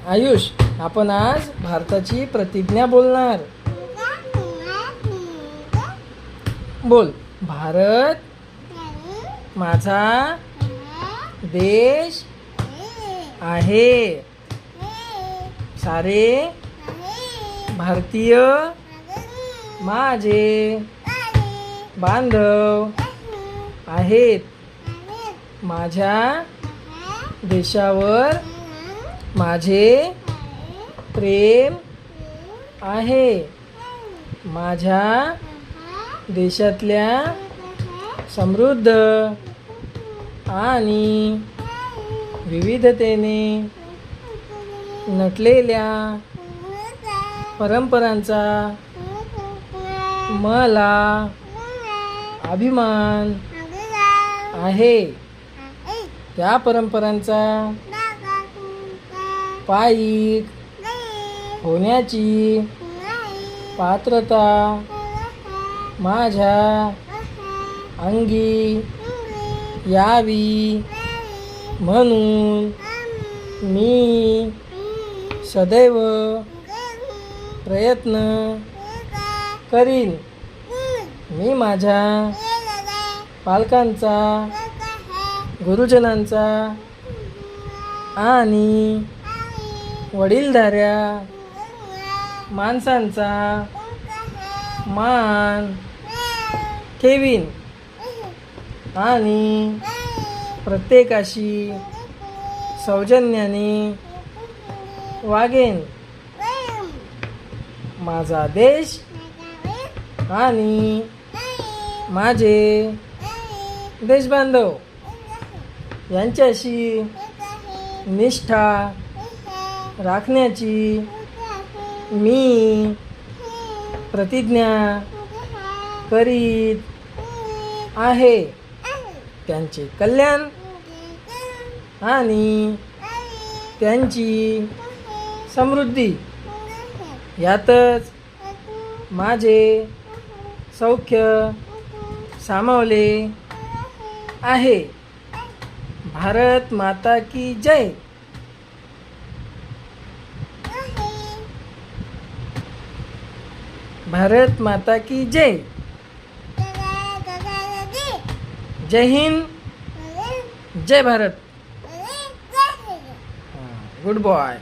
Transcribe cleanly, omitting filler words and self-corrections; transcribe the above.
आयुष, आपण आज भारताची प्रतिज्ञा बोलणार. बोल. भारत माझा देश आहे. सारे भारतीय माझे बांधव आहेत. माझ्या देशावर माझे प्रेम आहे. माझ्या देशातल्या समृद्ध आणि विविधतेने नटलेल्या परंपरांचा मला अभिमान आहे. त्या परंपरांचा पायीक होण्याची पात्रता माझ्या अंगी यावी म्हणून मी सदैव प्रयत्न करीन. मी माझ्या पालकांचा, गुरुजनांचा आणि वडीलधाऱ्या माणसांचा मान ठेवीन आणि प्रत्येकाशी सौजन्याने वागेन. माझा देश आणि माझे देशबांधव यांच्याशी निष्ठा राखण्याची मी प्रतिज्ञा करीत आहे. त्यांचे कल्याण आणि त्यांची समृद्धी यातच माझे सौख्य सामावले आहे. भारत माता की जय. भारत माता की जय. जय हिंद, जय भारत. Good boy.